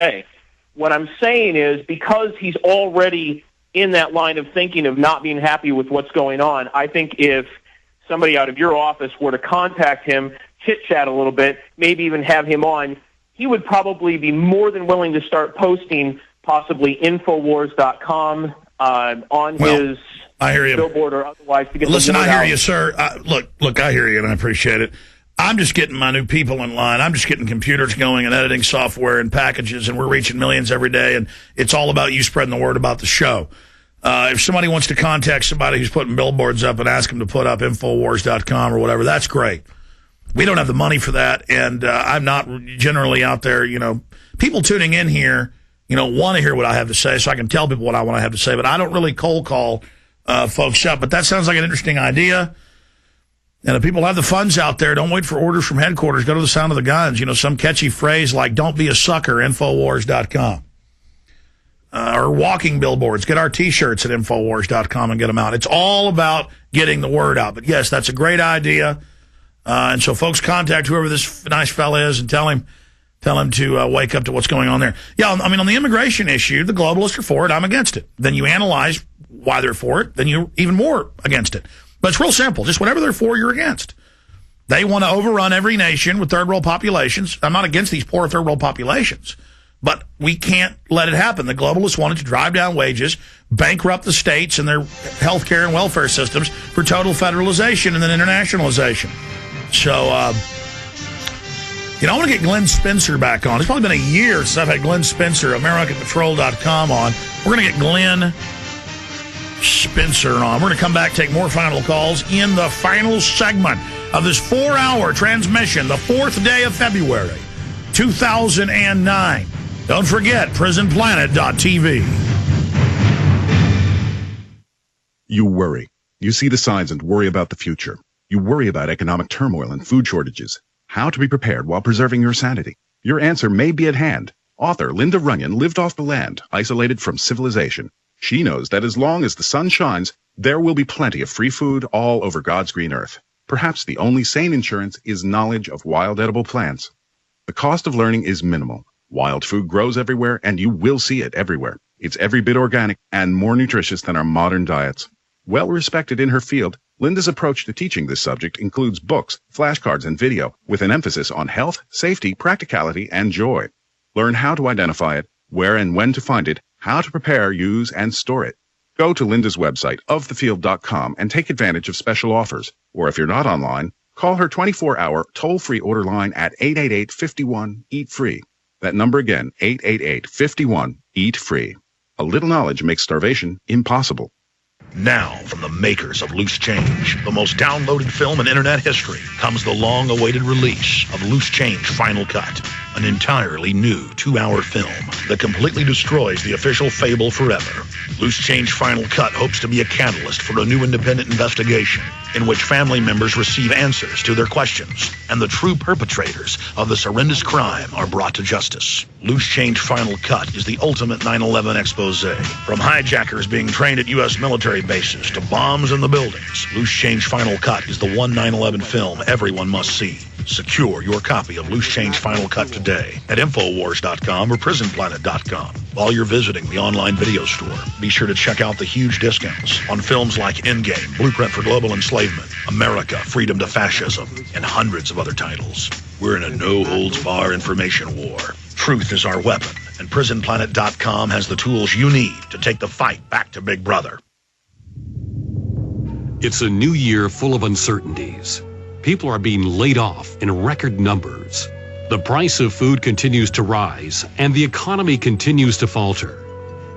way. What I'm saying is because he's already in that line of thinking of not being happy with what's going on, I think if somebody out of your office were to contact him, chit-chat a little bit, maybe even have him on, he would probably be more than willing to start posting possibly Infowars.com on his billboard or otherwise to get Listen, the word I hear out. you, sir. Look, I hear you, and I appreciate it. I'm just getting my new people in line. I'm just getting computers going and editing software and packages, and we're reaching millions every day, and it's all about you spreading the word about the show. If somebody wants to contact somebody who's putting billboards up and ask them to put up Infowars.com or whatever, that's great. We don't have the money for that, and I'm not generally out there, people tuning in here, want to hear what I have to say, so I can tell people what I want to have to say, but I don't really cold call folks up. But that sounds like an interesting idea. And if people have the funds out there, don't wait for orders from headquarters. Go to the sound of the guns. Some catchy phrase like, don't be a sucker, Infowars.com. Or walking billboards. Get our T-shirts at Infowars.com and get them out. It's all about getting the word out. But, yes, that's a great idea. And so folks contact whoever this nice fella is and tell him to wake up to what's going on there. Yeah, on the immigration issue, the globalists are for it. I'm against it. Then you analyze why they're for it. Then you're even more against it. But it's real simple. Just whatever they're for, you're against. They want to overrun every nation with third world populations. I'm not against these poor third world populations. But we can't let it happen. The globalists wanted to drive down wages, bankrupt the states and their health care and welfare systems for total federalization and then internationalization. So, I want to get Glenn Spencer back on. It's probably been a year since I've had Glenn Spencer, AmericanPatrol.com on. We're going to get Glenn Spencer on. We're going to come back, take more final calls in the final segment of this 4-hour transmission, the 4th day of February, 2009. Don't forget, prisonplanet.tv. You worry. You see the signs and worry about the future. You worry about economic turmoil and food shortages. How to be prepared while preserving your sanity. Your answer may be at hand. Author Linda Runyon lived off the land, isolated from civilization. She knows that as long as the sun shines, there will be plenty of free food all over God's green earth. Perhaps the only sane insurance is knowledge of wild edible plants. The cost of learning is minimal. Wild food grows everywhere, and you will see it everywhere. It's every bit organic and more nutritious than our modern diets. Well respected in her field, Linda's approach to teaching this subject includes books, flashcards, and video, with an emphasis on health, safety, practicality, and joy. Learn how to identify it, where and when to find it, how to prepare, use, and store it. Go to Linda's website, ofthefield.com, and take advantage of special offers. Or if you're not online, call her 24-hour toll-free order line at 888-51-EAT-FREE. That number again, 888-51-EAT-FREE. A little knowledge makes starvation impossible. Now, from the makers of Loose Change, the most downloaded film in internet history, comes the long-awaited release of Loose Change Final Cut, an entirely new 2-hour film that completely destroys the official fable forever. Loose Change Final Cut hopes to be a catalyst for a new independent investigation in which family members receive answers to their questions and the true perpetrators of this horrendous crime are brought to justice. Loose Change Final Cut is the ultimate 9/11 expose. From hijackers being trained at U.S. military bases to bombs in the buildings, Loose Change Final Cut is the one 9/11 film everyone must see. Secure your copy of Loose Change Final Cut today at Infowars.com or PrisonPlanet.com. While you're visiting the online video store, be sure to check out the huge discounts on films like Endgame, Blueprint for Global Enslavement, America, Freedom to Fascism, and hundreds of other titles. We're in a no-holds-barred information war. Truth is our weapon, and PrisonPlanet.com has the tools you need to take the fight back to Big Brother. It's a new year full of uncertainties. People are being laid off in record numbers. The price of food continues to rise, and the economy continues to falter.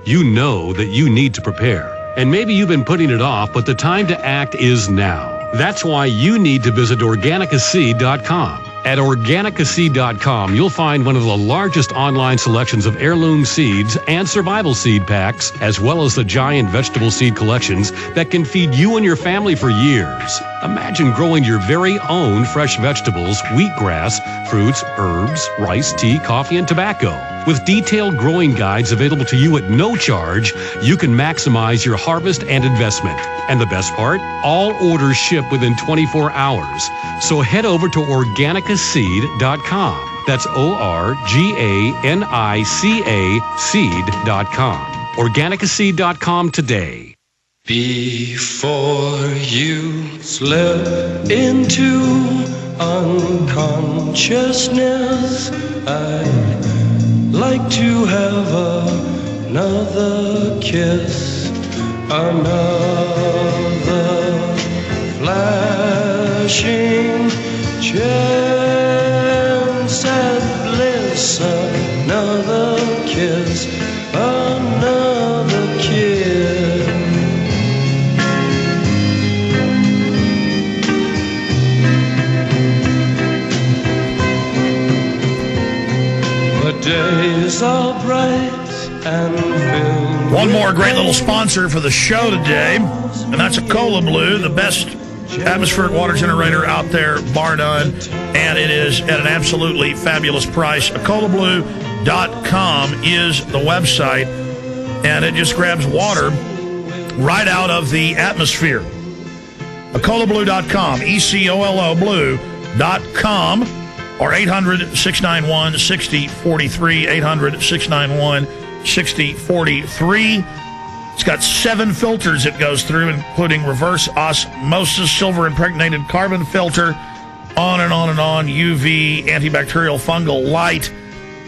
You know that you need to prepare, and maybe you've been putting it off, but the time to act is now. That's why you need to visit Organicaseed.com. At Organicaseed.com, you'll find one of the largest online selections of heirloom seeds and survival seed packs, as well as the giant vegetable seed collections that can feed you and your family for years. Imagine growing your very own fresh vegetables, wheatgrass, fruits, herbs, rice, tea, coffee, and tobacco. With detailed growing guides available to you at no charge, you can maximize your harvest and investment. And the best part? All orders ship within 24 hours. So head over to Organicaseed.com. That's ORGANICA seed.com. Organicaseed.com today. Before you slip into unconsciousness, I'd like to have another kiss, another flashing chance at bliss, another kiss, another kiss. The days are bright and filled. One more great little sponsor for the show today, and that's a Cola Blue, the best atmospheric water generator out there, bar none, and it is at an absolutely fabulous price. ColaBlue.com is the website, and it just grabs water right out of the atmosphere. ColaBlue.com, ECOLO Blue.com, or 800-691-6043, 800-691-6043. It's got 7 filters it goes through, including reverse osmosis, silver impregnated carbon filter, on and on and on, UV, antibacterial, fungal, light,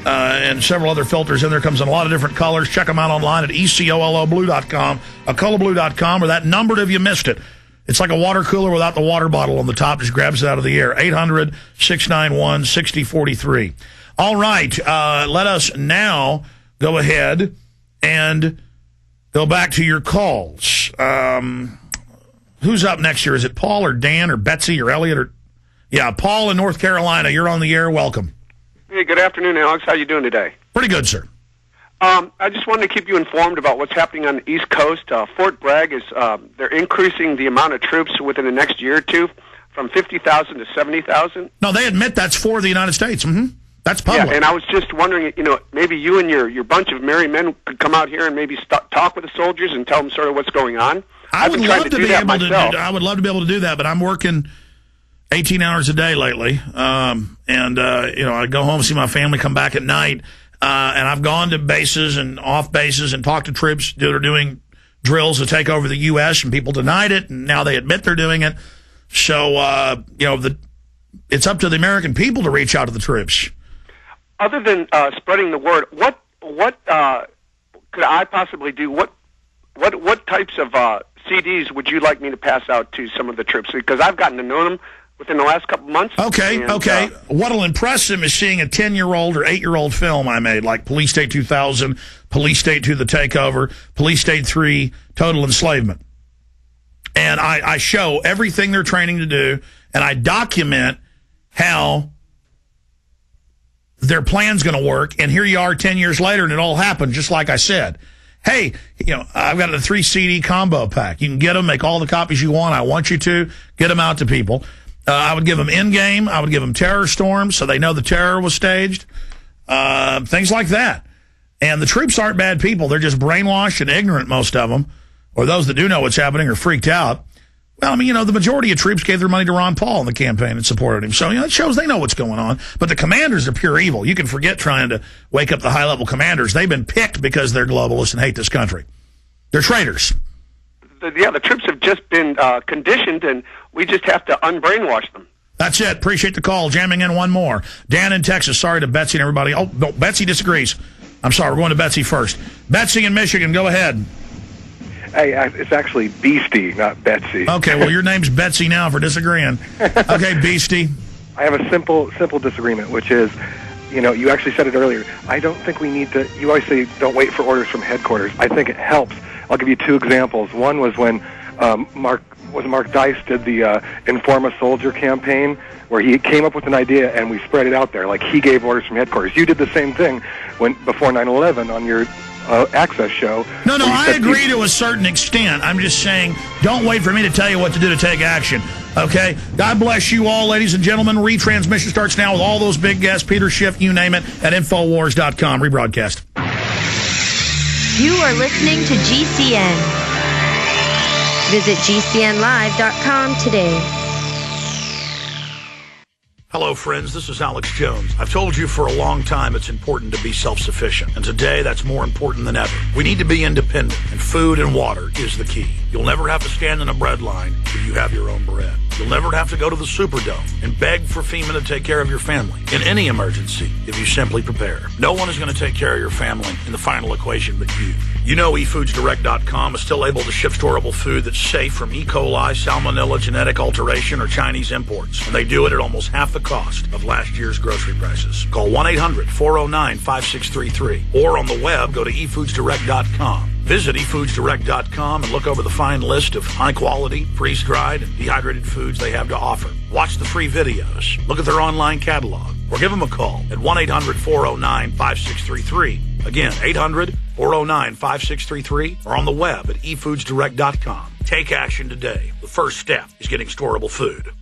and several other filters in there. Comes in a lot of different colors. Check them out online at ECOLOBlue.com, ColaBlue.com, or that numbered if you missed it. It's like a water cooler without the water bottle on the top. Just grabs it out of the air. 800-691-6043. All right, let us now go ahead and go back to your calls. Who's up next here? Is it Paul or Dan or Betsy or Elliot? Yeah, Paul in North Carolina. You're on the air. Welcome. Hey, good afternoon, Alex. How you doing today? Pretty good, sir. I just wanted to keep you informed about what's happening on the East Coast. Fort Bragg is they're increasing the amount of troops within the next year or two from 50,000 to 70,000. No, they admit that's for the United States. Mm-hmm. That's public. Yeah, and I was just wondering, maybe you and your bunch of merry men could come out here and maybe talk with the soldiers and tell them sort of what's going on. I would love to be able to do that, but I'm working 18 hours a day lately. I go home, see my family, come back at night, and I've gone to bases and off bases and talked to troops that are doing drills to take over the U.S., and people denied it, and now they admit they're doing it. So, it's up to the American people to reach out to the troops. Other than spreading the word, what could I possibly do? What types of CDs would you like me to pass out to some of the troops? Because I've gotten to know them within the last couple months. Okay. What'll impress them is seeing a 10-year-old or 8-year-old film I made, like Police State 2000, Police State 2, The Takeover, Police State 3, Total Enslavement. And I show everything they're training to do, and I document how their plan's going to work, and here you are 10 years later, and it all happened just like I said. Hey, I've got a 3 CD combo pack. You can get them, make all the copies you want. I want you to get them out to people. I would give them in-game. I would give them terror storms so they know the terror was staged. Things like that. And the troops aren't bad people. They're just brainwashed and ignorant, most of them, or those that do know what's happening are freaked out. Well, the majority of troops gave their money to Ron Paul in the campaign and supported him. So, it shows they know what's going on. But the commanders are pure evil. You can forget trying to wake up the high-level commanders. They've been picked because they're globalists and hate this country. They're traitors. The troops have just been conditioned, and we just have to unbrainwash them. That's it. Appreciate the call. Jamming in one more. Dan in Texas. Sorry to Betsy and everybody. Oh, no, Betsy disagrees. I'm sorry. We're going to Betsy first. Betsy in Michigan. Go ahead. Hey, it's actually Beastie, not Betsy. Okay, well, your name's Betsy now for disagreeing. Okay, Beastie. I have a simple disagreement, which is, you actually said it earlier. I don't think we need to, you always say don't wait for orders from headquarters. I think it helps. I'll give you 2 examples. One was when Mark Dice did the Inform a Soldier campaign, where he came up with an idea and we spread it out there. Like, he gave orders from headquarters. You did the same thing before 9/11 on your Access show. No, I agree to a certain extent. I'm just saying, don't wait for me to tell you what to do to take action. Okay? God bless you all, ladies and gentlemen. Retransmission starts now with all those big guests, Peter Schiff, you name it, at Infowars.com. Rebroadcast. You are listening to GCN. Visit GCNlive.com today. Hello, friends. This is Alex Jones. I've told you for a long time it's important to be self-sufficient, and today that's more important than ever. We need to be independent, and food and water is the key. You'll never have to stand in a bread line if you have your own bread. You'll never have to go to the Superdome and beg for FEMA to take care of your family in any emergency if you simply prepare. No one is going to take care of your family in the final equation but you. You know eFoodsDirect.com is still able to ship storable food that's safe from E. coli, salmonella, genetic alteration, or Chinese imports. And they do it at almost half the cost of last year's grocery prices. Call 1-800-409-5633. Or on the web, go to eFoodsDirect.com. Visit eFoodsDirect.com and look over the fine list of high-quality, freeze-dried, and dehydrated foods they have to offer. Watch the free videos. Look at their online catalog. Or give them a call at 1-800-409-5633. Again, 800-409-5633. Or on the web at eFoodsDirect.com. Take action today. The first step is getting storable food.